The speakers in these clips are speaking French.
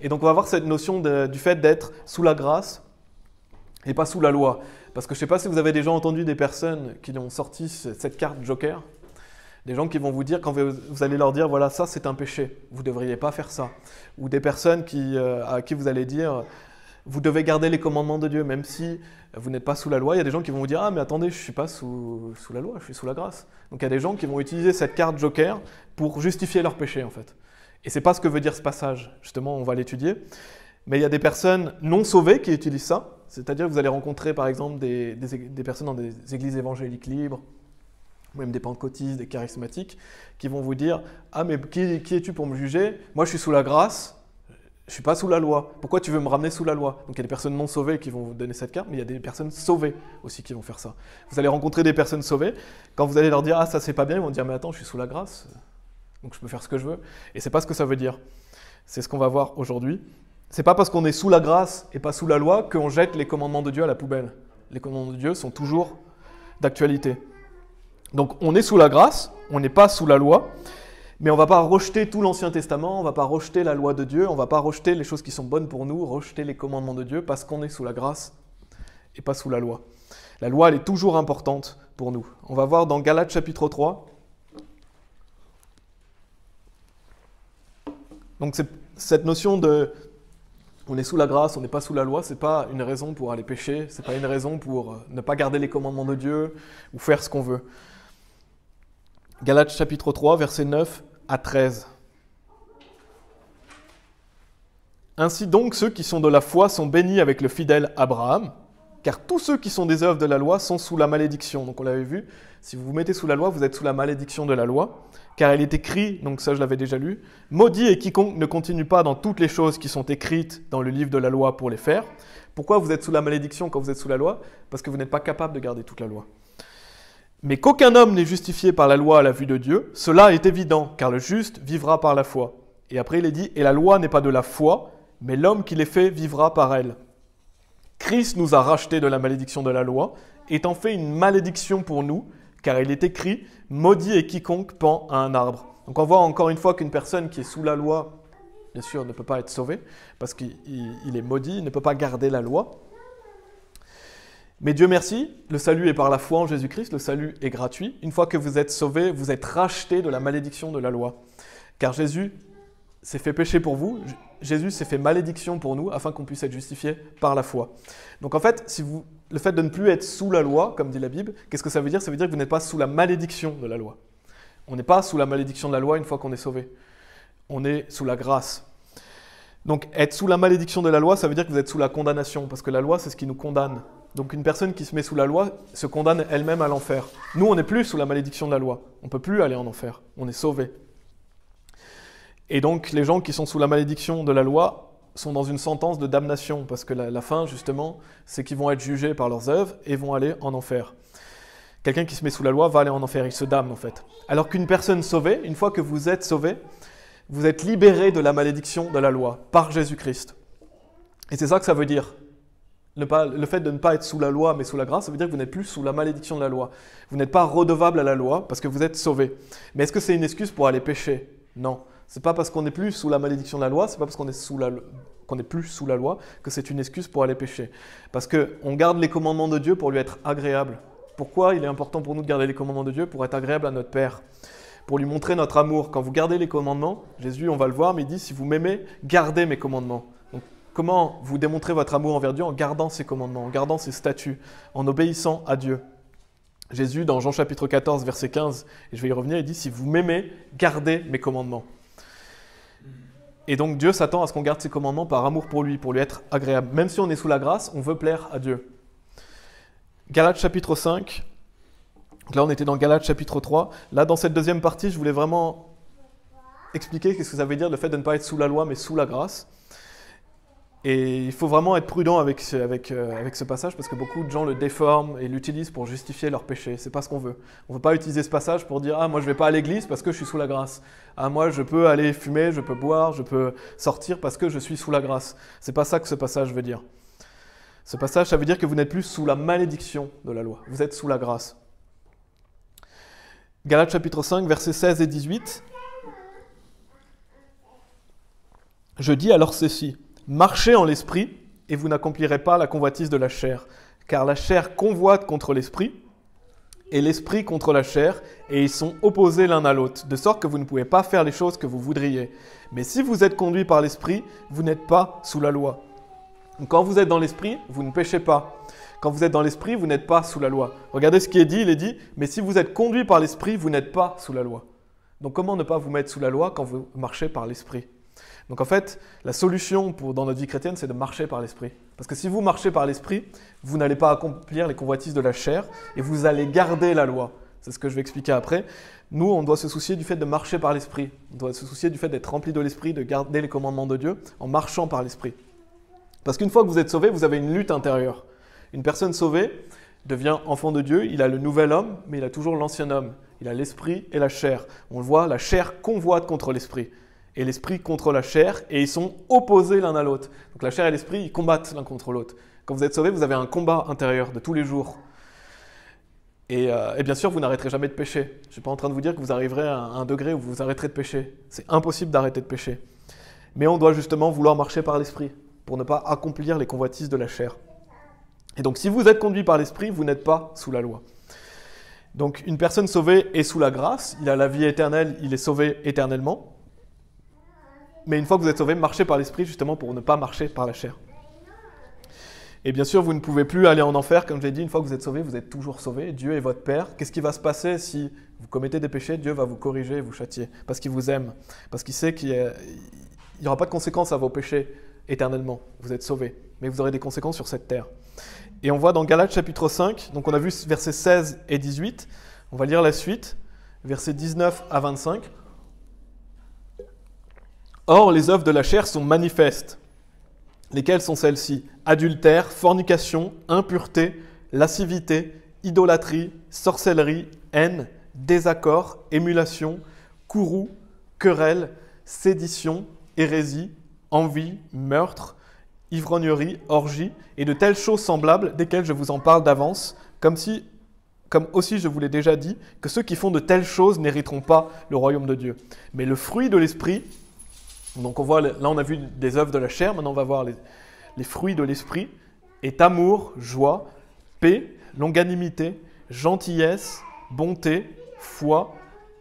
Et donc on va voir cette notion du fait d'être sous la grâce et pas sous la loi. Parce que je ne sais pas si vous avez déjà entendu des personnes qui ont sorti cette carte Joker, des gens qui vont vous dire, quand vous allez leur dire, voilà, ça c'est un péché, vous ne devriez pas faire ça. Ou des personnes à qui vous allez dire, vous devez garder les commandements de Dieu, même si vous n'êtes pas sous la loi. Il y a des gens qui vont vous dire, ah mais attendez, je ne suis pas sous la loi, je suis sous la grâce. Donc il y a des gens qui vont utiliser cette carte Joker pour justifier leur péché en fait. Et ce n'est pas ce que veut dire ce passage, justement, on va l'étudier. Mais il y a des personnes non sauvées qui utilisent ça, c'est-à-dire que vous allez rencontrer par exemple des personnes dans des églises évangéliques libres, même des pentecôtistes, des charismatiques, qui vont vous dire « Ah mais qui es-tu pour me juger? Moi je suis sous la grâce, je ne suis pas sous la loi. Pourquoi tu veux me ramener sous la loi ?» Donc il y a des personnes non sauvées qui vont vous donner cette carte, mais il y a des personnes sauvées aussi qui vont faire ça. Vous allez rencontrer des personnes sauvées, quand vous allez leur dire « Ah ça c'est pas bien », ils vont dire « Mais attends, je suis sous la grâce, donc je peux faire ce que je veux. » Et c'est pas ce que ça veut dire. C'est ce qu'on va voir aujourd'hui. C'est pas parce qu'on est sous la grâce et pas sous la loi qu'on jette les commandements de Dieu à la poubelle. Les commandements de Dieu sont toujours d'actualité. Donc on est sous la grâce, on n'est pas sous la loi, mais on ne va pas rejeter tout l'Ancien Testament, on ne va pas rejeter la loi de Dieu, on ne va pas rejeter les choses qui sont bonnes pour nous, rejeter les commandements de Dieu parce qu'on est sous la grâce et pas sous la loi. La loi, elle est toujours importante pour nous. On va voir dans Galates chapitre 3. Donc cette notion de on est sous la grâce, on n'est pas sous la loi, ce n'est pas une raison pour aller pécher, ce n'est pas une raison pour ne pas garder les commandements de Dieu ou faire ce qu'on veut. Galates chapitre 3, versets 9 à 13. Ainsi donc, ceux qui sont de la foi sont bénis avec le fidèle Abraham, car tous ceux qui sont des œuvres de la loi sont sous la malédiction. Donc on l'avait vu, si vous vous mettez sous la loi, vous êtes sous la malédiction de la loi, car il est écrit, donc ça je l'avais déjà lu, « Maudit est quiconque ne continue pas dans toutes les choses qui sont écrites dans le livre de la loi pour les faire. » Pourquoi vous êtes sous la malédiction quand vous êtes sous la loi? Parce que vous n'êtes pas capable de garder toute la loi. Mais qu'aucun homme n'est justifié par la loi à la vue de Dieu, cela est évident, car le juste vivra par la foi. Et après il est dit, et la loi n'est pas de la foi, mais l'homme qui l'est fait vivra par elle. Christ nous a rachetés de la malédiction de la loi, étant fait une malédiction pour nous, car il est écrit, maudit est quiconque pend à un arbre. Donc on voit encore une fois qu'une personne qui est sous la loi, bien sûr, ne peut pas être sauvée, parce qu'il est maudit, il ne peut pas garder la loi. Mais Dieu merci, le salut est par la foi en Jésus-Christ, le salut est gratuit. Une fois que vous êtes sauvés, vous êtes rachetés de la malédiction de la loi. Car Jésus s'est fait péché pour vous, Jésus s'est fait malédiction pour nous, afin qu'on puisse être justifiés par la foi. Donc en fait, le fait de ne plus être sous la loi, comme dit la Bible, qu'est-ce que ça veut dire? Ça veut dire que vous n'êtes pas sous la malédiction de la loi. On n'est pas sous la malédiction de la loi une fois qu'on est sauvé. On est sous la grâce. Donc être sous la malédiction de la loi, ça veut dire que vous êtes sous la condamnation, parce que la loi, c'est ce qui nous condamne. Donc une personne qui se met sous la loi se condamne elle-même à l'enfer. Nous, on n'est plus sous la malédiction de la loi. On ne peut plus aller en enfer. On est sauvés. Et donc les gens qui sont sous la malédiction de la loi sont dans une sentence de damnation, parce que la fin, justement, c'est qu'ils vont être jugés par leurs œuvres et vont aller en enfer. Quelqu'un qui se met sous la loi va aller en enfer, il se damne en fait. Alors qu'une personne sauvée, une fois que vous êtes sauvé, vous êtes libéré de la malédiction de la loi par Jésus-Christ. Et c'est ça que ça veut dire. Le fait de ne pas être sous la loi mais sous la grâce, ça veut dire que vous n'êtes plus sous la malédiction de la loi. Vous n'êtes pas redevable à la loi parce que vous êtes sauvé. Mais est-ce que c'est une excuse pour aller pécher? Non. C'est pas parce qu'on n'est plus sous la malédiction de la loi, c'est pas parce qu'on n'est plus sous la loi que c'est une excuse pour aller pécher. Parce qu'on garde les commandements de Dieu pour lui être agréable. Pourquoi il est important pour nous de garder les commandements de Dieu? Pour être agréable à notre Père. Pour lui montrer notre amour. Quand vous gardez les commandements, Jésus, on va le voir, mais il dit, si vous m'aimez, gardez mes commandements. Donc, comment vous démontrez votre amour envers Dieu? En gardant ses commandements, en gardant ses statuts, en obéissant à Dieu. Jésus, dans Jean chapitre 14, verset 15, et je vais y revenir, il dit, si vous m'aimez, gardez mes commandements. Et donc Dieu s'attend à ce qu'on garde ses commandements par amour pour lui être agréable. Même si on est sous la grâce, on veut plaire à Dieu. Galates chapitre 5, donc là on était dans Galates chapitre 3. Là dans cette deuxième partie, je voulais vraiment expliquer qu'est-ce que ça veut dire le fait de ne pas être sous la loi mais sous la grâce. Et il faut vraiment être prudent avec ce passage parce que beaucoup de gens le déforment et l'utilisent pour justifier leur péché. C'est pas ce qu'on veut. On ne veut pas utiliser ce passage pour dire « Ah, moi je ne vais pas à l'église parce que je suis sous la grâce. Ah, moi je peux aller fumer, je peux boire, je peux sortir parce que je suis sous la grâce. » C'est pas ça que ce passage veut dire. Ce passage, ça veut dire que vous n'êtes plus sous la malédiction de la loi. Vous êtes sous la grâce. Galates chapitre 5, versets 16 et 18. Je dis alors ceci, marchez en l'esprit et vous n'accomplirez pas la convoitise de la chair, car la chair convoite contre l'esprit et l'esprit contre la chair, et ils sont opposés l'un à l'autre, de sorte que vous ne pouvez pas faire les choses que vous voudriez. Mais si vous êtes conduit par l'esprit, vous n'êtes pas sous la loi. Donc quand vous êtes dans l'esprit, vous ne péchez pas. Quand vous êtes dans l'esprit, vous n'êtes pas sous la loi. Regardez ce qui est dit, il est dit, mais si vous êtes conduit par l'esprit, vous n'êtes pas sous la loi. Donc comment ne pas vous mettre sous la loi quand vous marchez par l'esprit ? Donc en fait, la solution dans notre vie chrétienne, c'est de marcher par l'esprit. Parce que si vous marchez par l'esprit, vous n'allez pas accomplir les convoitises de la chair et vous allez garder la loi. C'est ce que je vais expliquer après. Nous, on doit se soucier du fait de marcher par l'esprit. On doit se soucier du fait d'être rempli de l'esprit, de garder les commandements de Dieu en marchant par l'esprit. Parce qu'une fois que vous êtes sauvé, vous avez une lutte intérieure. Une personne sauvée devient enfant de Dieu, il a le nouvel homme, mais il a toujours l'ancien homme. Il a l'esprit et la chair. On le voit, la chair convoite contre l'esprit. Et l'esprit contre la chair, et ils sont opposés l'un à l'autre. Donc la chair et l'esprit, ils combattent l'un contre l'autre. Quand vous êtes sauvé, vous avez un combat intérieur de tous les jours. Et bien sûr, vous n'arrêterez jamais de pécher. Je ne suis pas en train de vous dire que vous arriverez à un degré où vous arrêterez de pécher. C'est impossible d'arrêter de pécher. Mais on doit justement vouloir marcher par l'esprit, pour ne pas accomplir les convoitises de la chair. Et donc si vous êtes conduit par l'esprit, vous n'êtes pas sous la loi. Donc une personne sauvée est sous la grâce, il a la vie éternelle, il est sauvé éternellement. Mais une fois que vous êtes sauvé, marchez par l'esprit justement pour ne pas marcher par la chair. Et bien sûr, vous ne pouvez plus aller en enfer, comme je l'ai dit, une fois que vous êtes sauvé, vous êtes toujours sauvé. Dieu est votre Père. Qu'est-ce qui va se passer si vous commettez des péchés ? Dieu va vous corriger et vous châtier, parce qu'il vous aime, parce qu'il sait qu'il n'y aura pas de conséquences à vos péchés éternellement. Vous êtes sauvés, mais vous aurez des conséquences sur cette terre. Et on voit dans Galates chapitre 5, donc on a vu versets 16 et 18, on va lire la suite, versets 19 à 25. Or, les œuvres de la chair sont manifestes. Lesquelles sont celles-ci ? Adultère, fornication, impureté, lascivité, idolâtrie, sorcellerie, haine, désaccord, émulation, courroux, querelle, sédition, hérésie, envie, meurtre, ivrognerie, orgie, et de telles choses semblables, desquelles je vous en parle d'avance, comme aussi je vous l'ai déjà dit, que ceux qui font de telles choses n'hériteront pas le royaume de Dieu. Mais le fruit de l'esprit, donc là on a vu des œuvres de la chair, maintenant on va voir les fruits de l'esprit, est amour, joie, paix, longanimité, gentillesse, bonté, foi,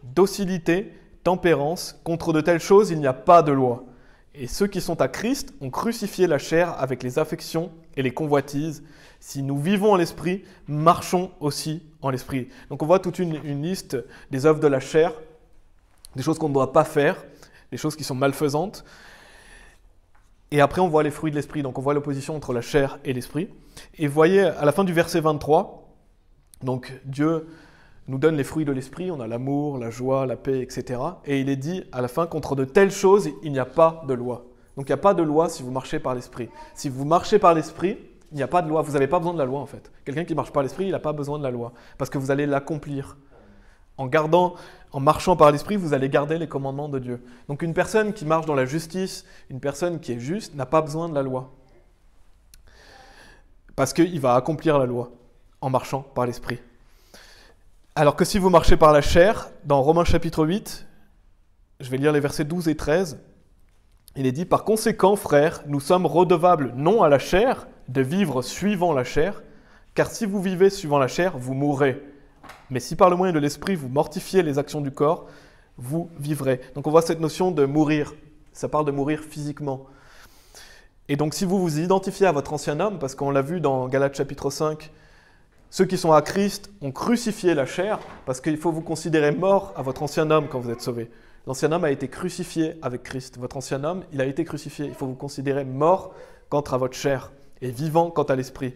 docilité, tempérance. Contre de telles choses, il n'y a pas de loi. Et ceux qui sont à Christ ont crucifié la chair avec les affections et les convoitises. Si nous vivons en l'esprit, marchons aussi en l'esprit. Donc on voit toute une liste des œuvres de la chair, des choses qu'on ne doit pas faire, des choses qui sont malfaisantes. Et après, on voit les fruits de l'esprit. Donc, on voit l'opposition entre la chair et l'esprit. Et vous voyez, à la fin du verset 23, donc Dieu nous donne les fruits de l'esprit. On a l'amour, la joie, la paix, etc. Et il est dit, à la fin, contre de telles choses, il n'y a pas de loi. Donc, il n'y a pas de loi si vous marchez par l'esprit. Si vous marchez par l'esprit, il n'y a pas de loi. Vous n'avez pas besoin de la loi, en fait. Quelqu'un qui marche par l'esprit, il n'a pas besoin de la loi. Parce que vous allez l'accomplir. En marchant par l'esprit, vous allez garder les commandements de Dieu. Donc une personne qui marche dans la justice, une personne qui est juste, n'a pas besoin de la loi. Parce qu'il va accomplir la loi en marchant par l'esprit. Alors que si vous marchez par la chair, dans Romains chapitre 8, je vais lire les versets 12 et 13, il est dit « Par conséquent, frères, nous sommes redevables non à la chair, de vivre suivant la chair, car si vous vivez suivant la chair, vous mourrez. Mais si par le moyen de l'esprit, vous mortifiez les actions du corps, vous vivrez. » Donc on voit cette notion de mourir. Ça parle de mourir physiquement. Et donc si vous vous identifiez à votre ancien homme, parce qu'on l'a vu dans Galates chapitre 5, ceux qui sont à Christ ont crucifié la chair, parce qu'il faut vous considérer mort à votre ancien homme quand vous êtes sauvé. L'ancien homme a été crucifié avec Christ. Votre ancien homme, il a été crucifié. Il faut vous considérer mort quant à votre chair et vivant quant à l'esprit.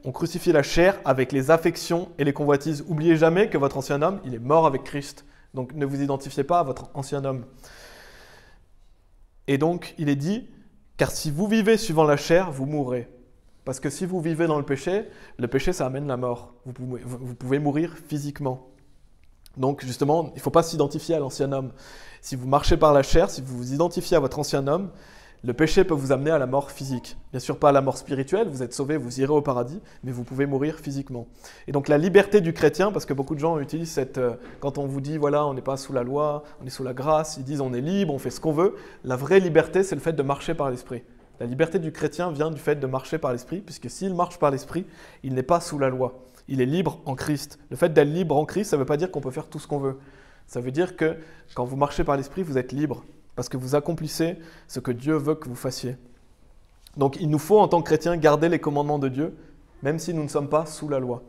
On crucifie la chair avec les affections et les convoitises. Oubliez jamais que votre ancien homme, il est mort avec Christ. Donc ne vous identifiez pas à votre ancien homme. Et donc il est dit, car si vous vivez suivant la chair, vous mourrez. Parce que si vous vivez dans le péché ça amène la mort. Vous pouvez mourir physiquement. Donc justement, il ne faut pas s'identifier à l'ancien homme. Si vous marchez par la chair, si vous vous identifiez à votre ancien homme, Le péché peut vous amener à la mort physique. Bien sûr, pas à la mort spirituelle, vous êtes sauvé, vous irez au paradis, mais vous pouvez mourir physiquement. Et donc la liberté du chrétien, parce que beaucoup de gens utilisent cette... quand on vous dit, voilà, on n'est pas sous la loi, on est sous la grâce, ils disent on est libre, on fait ce qu'on veut. La vraie liberté, c'est le fait de marcher par l'esprit. La liberté du chrétien vient du fait de marcher par l'esprit, puisque s'il marche par l'esprit, il n'est pas sous la loi. Il est libre en Christ. Le fait d'être libre en Christ, ça ne veut pas dire qu'on peut faire tout ce qu'on veut. Ça veut dire que quand vous marchez par l'esprit, vous êtes libre. Parce que vous accomplissez ce que Dieu veut que vous fassiez. Donc il nous faut en tant que chrétiens garder les commandements de Dieu, même si nous ne sommes pas sous la loi.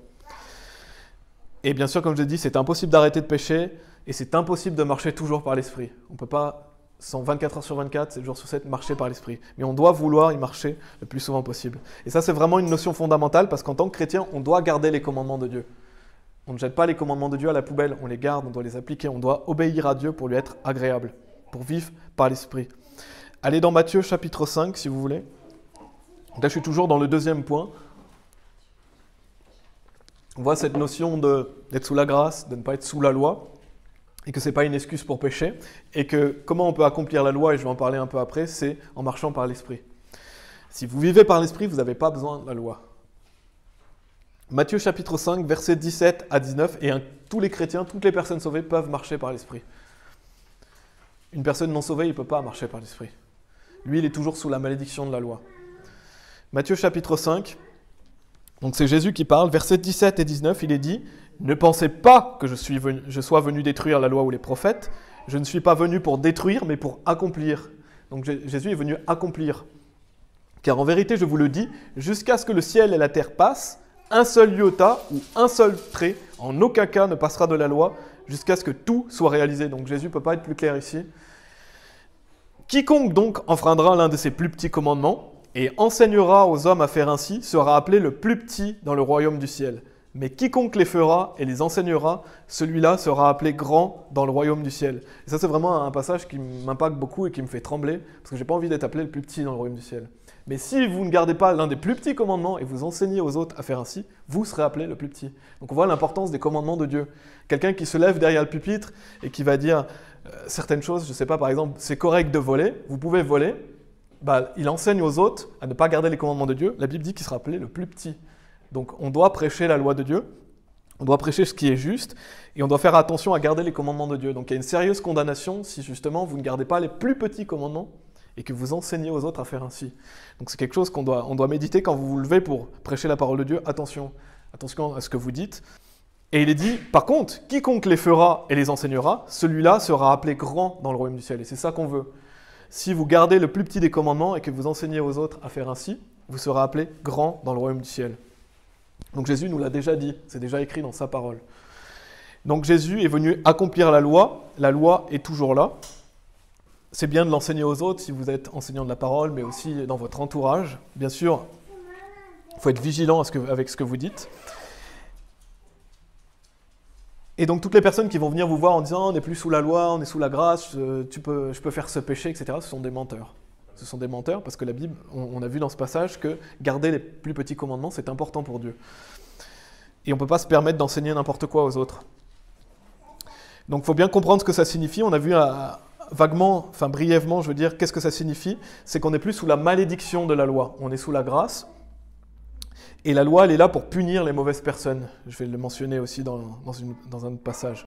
Et bien sûr, comme je l'ai dit, c'est impossible d'arrêter de pécher, et c'est impossible de marcher toujours par l'esprit. On ne peut pas, 24 heures sur 24, 7 jours sur 7, marcher par l'esprit. Mais on doit vouloir y marcher le plus souvent possible. Et ça, c'est vraiment une notion fondamentale, parce qu'en tant que chrétien, on doit garder les commandements de Dieu. On ne jette pas les commandements de Dieu à la poubelle, on les garde, on doit les appliquer, on doit obéir à Dieu pour lui être agréable, pour vivre par l'esprit. Allez dans Matthieu chapitre 5 si vous voulez. Là je suis toujours dans le deuxième point. On voit cette notion d'être sous la grâce, de ne pas être sous la loi, et que ce n'est pas une excuse pour pécher, et que comment on peut accomplir la loi, et je vais en parler un peu après, c'est en marchant par l'esprit. Si vous vivez par l'esprit, vous n'avez pas besoin de la loi. Matthieu chapitre 5, versets 17 à 19, et tous les chrétiens, toutes les personnes sauvées peuvent marcher par l'esprit. Une personne non sauvée, il ne peut pas marcher par l'esprit. Lui, il est toujours sous la malédiction de la loi. Matthieu chapitre 5, donc c'est Jésus qui parle, versets 17 et 19, il est dit « Ne pensez pas que je sois venu détruire la loi ou les prophètes, je ne suis pas venu pour détruire, mais pour accomplir. » Donc Jésus est venu accomplir. « Car en vérité, je vous le dis, jusqu'à ce que le ciel et la terre passent, un seul iota ou un seul trait, en aucun cas ne passera de la loi, jusqu'à ce que tout soit réalisé. » Donc Jésus ne peut pas être plus clair ici. « Quiconque donc enfreindra l'un de ces plus petits commandements et enseignera aux hommes à faire ainsi sera appelé le plus petit dans le royaume du ciel. Mais quiconque les fera et les enseignera, celui-là sera appelé grand dans le royaume du ciel. » Et ça, c'est vraiment un passage qui m'impacte beaucoup et qui me fait trembler, parce que je n'ai pas envie d'être appelé le plus petit dans le royaume du ciel. Mais si vous ne gardez pas l'un des plus petits commandements et vous enseignez aux autres à faire ainsi, vous serez appelé le plus petit. Donc on voit l'importance des commandements de Dieu. Quelqu'un qui se lève derrière le pupitre et qui va dire certaines choses, je ne sais pas, par exemple, c'est correct de voler, vous pouvez voler, il enseigne aux autres à ne pas garder les commandements de Dieu. La Bible dit qu'il sera appelé le plus petit. Donc on doit prêcher la loi de Dieu, on doit prêcher ce qui est juste, et on doit faire attention à garder les commandements de Dieu. Donc il y a une sérieuse condamnation si justement vous ne gardez pas les plus petits commandements et que vous enseignez aux autres à faire ainsi. Donc c'est quelque chose on doit méditer quand vous vous levez pour prêcher la parole de Dieu. Attention à ce que vous dites. Et il est dit, par contre, quiconque les fera et les enseignera, celui-là sera appelé grand dans le royaume du ciel. Et c'est ça qu'on veut. Si vous gardez le plus petit des commandements et que vous enseignez aux autres à faire ainsi, vous serez appelé grand dans le royaume du ciel. Donc Jésus nous l'a déjà dit, c'est déjà écrit dans sa parole. Donc Jésus est venu accomplir la loi est toujours là. C'est bien de l'enseigner aux autres si vous êtes enseignant de la parole, mais aussi dans votre entourage. Bien sûr, il faut être vigilant avec ce que vous dites. Et donc toutes les personnes qui vont venir vous voir en disant « on n'est plus sous la loi, on est sous la grâce, je peux faire ce péché, etc. » Ce sont des menteurs. Ce sont des menteurs parce que la Bible, on a vu dans ce passage que garder les plus petits commandements, c'est important pour Dieu. Et on ne peut pas se permettre d'enseigner n'importe quoi aux autres. Donc il faut bien comprendre ce que ça signifie. On a vu vaguement, enfin brièvement, je veux dire, qu'est-ce que ça signifie? C'est qu'on n'est plus sous la malédiction de la loi, on est sous la grâce. Et la loi, elle est là pour punir les mauvaises personnes. Je vais le mentionner aussi dans un autre passage.